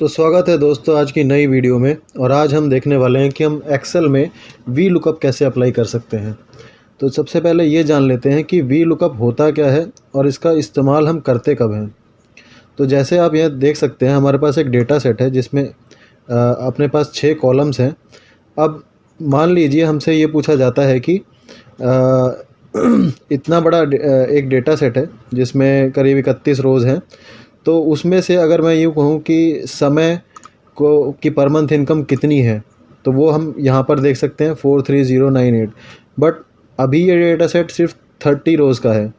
तो स्वागत है दोस्तों आज की नई वीडियो में। और आज हम देखने वाले हैं कि हम एक्सेल में वी लुकअप कैसे अप्लाई कर सकते हैं। तो सबसे पहले ये जान लेते हैं कि वी लुकअप होता क्या है और इसका इस्तेमाल हम करते कब हैं। तो जैसे आप यह देख सकते हैं, हमारे पास एक डेटा सेट है जिसमें अपने पास 6 कॉलम्स हैं। अब मान लीजिए हमसे ये पूछा जाता है कि इतना बड़ा एक डेटा सेट है जिसमें करीब 31 रोज़ हैं। तो उसमें से अगर मैं यूँ कहूँ कि समय को की पर मंथ इनकम कितनी है, तो वो हम यहाँ पर देख सकते हैं 43098। बट अभी ये डेटा सेट सिर्फ 30 रोज़ का है।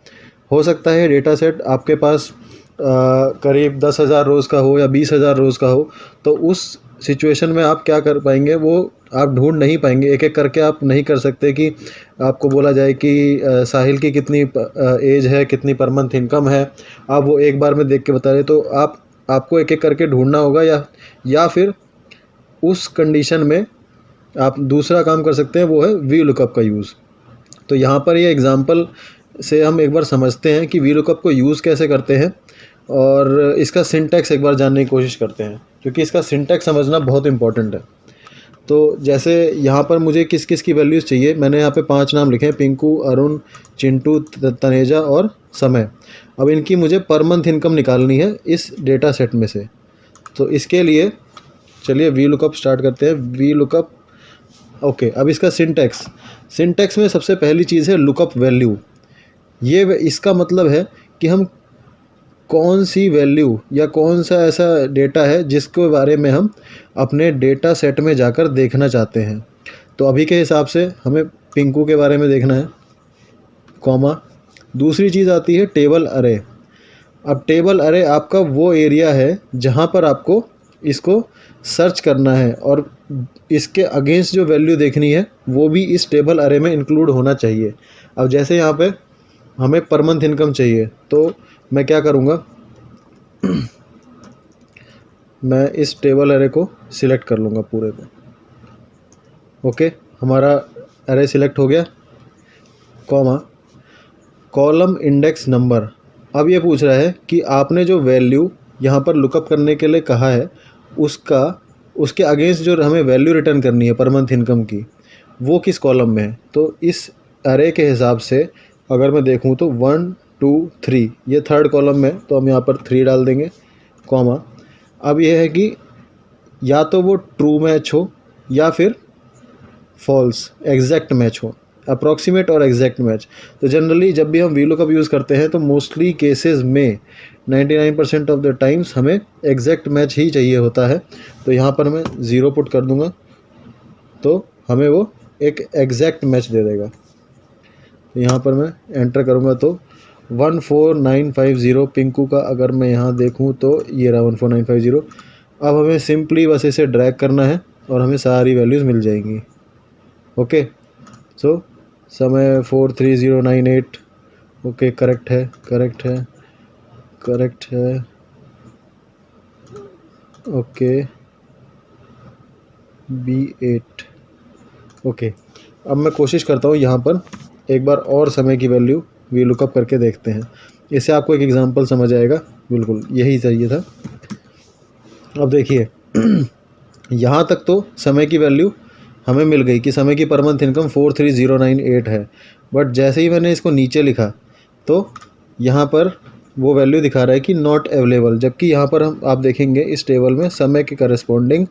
हो सकता है डेटा सेट आपके पास करीब 10,000 रोज़ का हो या 20,000 रोज़ का हो। तो उस सिचुएशन में आप क्या कर पाएंगे, वो आप ढूंढ नहीं पाएंगे। एक एक करके आप नहीं कर सकते कि आपको बोला जाए कि साहिल की कितनी एज है, कितनी पर मंथ इनकम है, आप वो एक बार में देख के बता रहे। तो आपको एक एक करके ढूंढना होगा, या फिर उस कंडीशन में आप दूसरा काम कर सकते हैं, वो है वी लुकअप का यूज़। तो यहाँ पर ये एग्जांपल से हम एक बार समझते हैं कि वी लुकअप को यूज़ कैसे करते हैं और इसका सिंटैक्स एक बार जानने की कोशिश करते हैं, क्योंकि इसका सिंटैक्स समझना बहुत इंपॉर्टेंट है। तो जैसे यहाँ पर मुझे किस किस की वैल्यूज़ चाहिए, मैंने यहाँ पे 5 नाम लिखे हैं, पिंकू, अरुण, चिंटू, तनेजा और समय। अब इनकी मुझे पर मंथ इनकम निकालनी है इस डेटा सेट में से। तो इसके लिए चलिए वी लुकअप स्टार्ट करते हैं। V lookup okay. अब इसका सिंटैक्स में सबसे पहली चीज़ है लुकअप वैल्यू। ये इसका मतलब है कि हम कौन सी वैल्यू या कौन सा ऐसा डेटा है जिसके बारे में हम अपने डेटा सेट में जाकर देखना चाहते हैं। तो अभी के हिसाब से हमें पिंकू के बारे में देखना है, कॉमा। दूसरी चीज़ आती है टेबल अरे। अब टेबल अरे आपका वो एरिया है जहाँ पर आपको इसको सर्च करना है और इसके अगेंस्ट जो वैल्यू देखनी है वो भी इस टेबल अरे में इंक्लूड होना चाहिए। अब जैसे यहाँ पे हमें पर मंथ इनकम चाहिए, तो मैं क्या करूँगा, मैं इस टेबल अरे को सिलेक्ट कर लूँगा पूरे को। ओके, हमारा अरे सिलेक्ट हो गया, कॉमा, कॉलम इंडेक्स नंबर। अब ये पूछ रहा है कि आपने जो वैल्यू यहाँ पर लुकअप करने के लिए कहा है उसके अगेंस्ट जो हमें वैल्यू रिटर्न करनी है पर मंथ इनकम की, वो किस कॉलम में है। तो इस अरे के हिसाब से अगर मैं देखूँ तो 1 2 3 ये थर्ड कॉलम में, तो हम यहाँ पर 3 डाल देंगे, कॉमा। अब यह है कि या तो वो ट्रू मैच हो या फिर फॉल्स एग्जैक्ट मैच हो, अप्रॉक्सीमेट और एग्जैक्ट मैच। तो जनरली जब भी हम वी लुकअप यूज़ करते हैं तो मोस्टली केसेस में 99% ऑफ द टाइम्स हमें एग्जैक्ट मैच ही चाहिए होता है। तो यहाँ पर मैं 0 पुट कर दूँगा, तो हमें वो एक एग्जैक्ट मैच दे देगा। तो यहाँ पर मैं एंटर करूँगा तो 14950 पिंकू का अगर मैं यहाँ देखूँ तो ये रहा 14950। अब हमें सिंपली बस इसे ड्रैग करना है और हमें सारी वैल्यूज़ मिल जाएंगी। ओके, सो समय 43098। ओके, करेक्ट है। Okay, B8। ओके, अब मैं कोशिश करता हूँ यहाँ पर एक बार और समय की वैल्यू वी लुकअप करके देखते हैं। इससे आपको एक एग्जांपल समझ आएगा। बिल्कुल यही चाहिए था। अब देखिए यहाँ तक तो समय की वैल्यू हमें मिल गई कि समय की पर मंथ इनकम 43098 है। बट जैसे ही मैंने इसको नीचे लिखा तो यहाँ पर वो वैल्यू दिखा रहा है कि नॉट अवेलेबल, जबकि यहाँ पर आप देखेंगे इस टेबल में समय के करस्पॉन्डिंग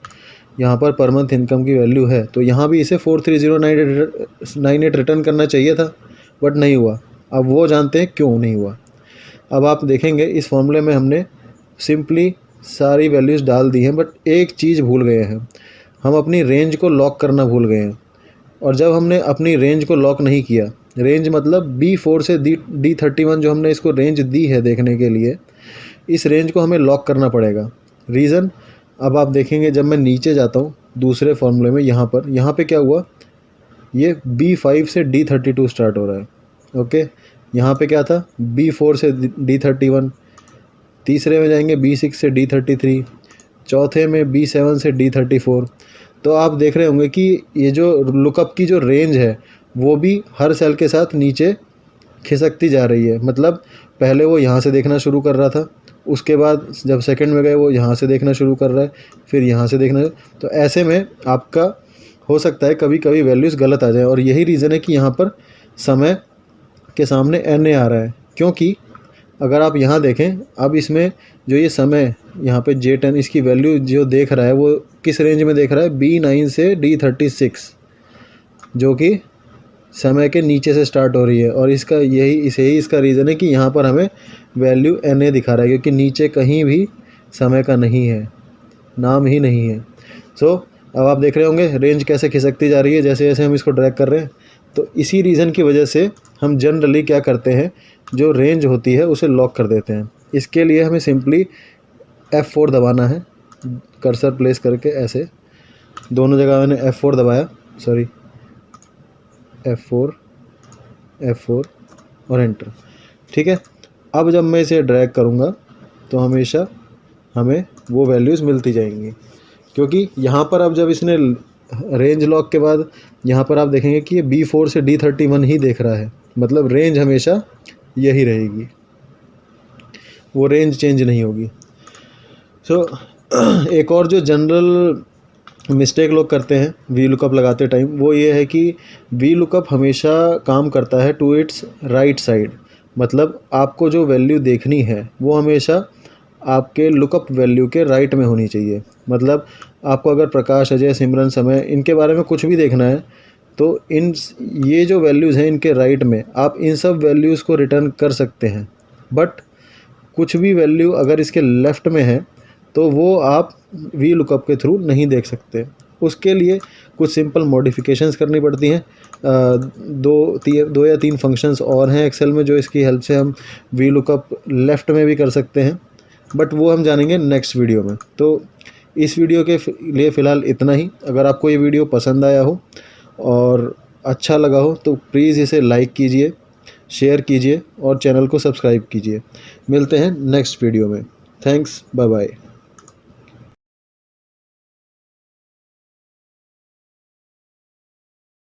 यहाँ पर पर मंथ इनकम की वैल्यू है। तो यहाँ भी इसे 43098 रिटर्न करना चाहिए था, बट नहीं हुआ। अब वो जानते हैं क्यों नहीं हुआ। अब आप देखेंगे इस फॉर्मूले में हमने सिंपली सारी वैल्यूज़ डाल दी हैं, बट एक चीज़ भूल गए हैं, हम अपनी रेंज को लॉक करना भूल गए हैं। और जब हमने अपनी रेंज को लॉक नहीं किया, रेंज मतलब B4 से D31 जो हमने इसको रेंज दी है देखने के लिए, इस रेंज को हमें लॉक करना पड़ेगा। रीज़न, अब आप देखेंगे जब मैं नीचे जाता हूँ दूसरे फॉर्मूले में, यहाँ पे क्या हुआ, ये B5 से D32 स्टार्ट हो रहा है। ओके, यहाँ पे क्या था, B4 से D31, तीसरे में जाएंगे B6 से D33, चौथे में B7 से D34। तो आप देख रहे होंगे कि ये जो लुकअप की जो रेंज है वो भी हर सेल के साथ नीचे खिसकती जा रही है। मतलब पहले वो यहाँ से देखना शुरू कर रहा था, उसके बाद जब सेकंड में गए वो यहाँ से देखना शुरू कर रहा है, फिर यहाँ से देखना। तो ऐसे में आपका हो सकता है कभी कभी वैल्यूज़ गलत आ जाए, और यही रीज़न है कि यहाँ पर समय के सामने NA आ रहा है। क्योंकि अगर आप यहाँ देखें, अब इसमें जो ये समय यहाँ पे J10 इसकी वैल्यू जो देख रहा है वो किस रेंज में देख रहा है, B9 से D36, जो कि समय के नीचे से स्टार्ट हो रही है। और इसका यही इसका रीज़न है कि यहाँ पर हमें वैल्यू NA दिखा रहा है, क्योंकि नीचे कहीं भी समय का नहीं है, नाम ही नहीं है। सो अब आप देख रहे होंगे रेंज कैसे खिसकती जा रही है जैसे जैसे हम इसको ड्रैग कर रहे हैं। तो इसी रीज़न की वजह से हम जनरली क्या करते हैं, जो रेंज होती है उसे लॉक कर देते हैं। इसके लिए हमें सिंपली F4 दबाना है, कर्सर प्लेस करके ऐसे दोनों जगह मैंने F4 दबाया, सॉरी F4 और एंटर। ठीक है, अब जब मैं इसे ड्रैग करूँगा तो हमेशा हमें वो वैल्यूज़ मिलती जाएंगी, क्योंकि यहाँ पर अब जब इसने रेंज लॉक के बाद यहाँ पर आप देखेंगे कि ये B4 से D31 ही देख रहा है, मतलब रेंज हमेशा यही रहेगी, वो रेंज चेंज नहीं होगी। सो एक और जो जनरल मिस्टेक लोग करते हैं वी लुकअप लगाते टाइम, वो ये है कि वी लुकअप हमेशा काम करता है टू इट्स राइट साइड। मतलब आपको जो वैल्यू देखनी है वो हमेशा आपके लुकअप वैल्यू के राइट में होनी चाहिए। मतलब आपको अगर प्रकाश, अजय, सिमरन, समय इनके बारे में कुछ भी देखना है तो ये जो वैल्यूज़ हैं इनके राइट में आप इन सब वैल्यूज़ को रिटर्न कर सकते हैं। बट कुछ भी वैल्यू अगर इसके लेफ़्ट में है तो वो आप वी लुकअप के थ्रू नहीं देख सकते। उसके लिए कुछ सिंपल मॉडिफिकेशंस करनी पड़ती हैं। दो या तीन फंक्शंस और हैं एक्सेल में जो इसकी हेल्प से हम वी लुकअप लेफ़्ट में भी कर सकते हैं, बट वो हम जानेंगे नेक्स्ट वीडियो में। तो इस वीडियो के लिए फ़िलहाल इतना ही। अगर आपको ये वीडियो पसंद आया हो और अच्छा लगा हो तो प्लीज़ इसे लाइक कीजिए, शेयर कीजिए और चैनल को सब्सक्राइब कीजिए। मिलते हैं नेक्स्ट वीडियो में। Thanks, bye bye.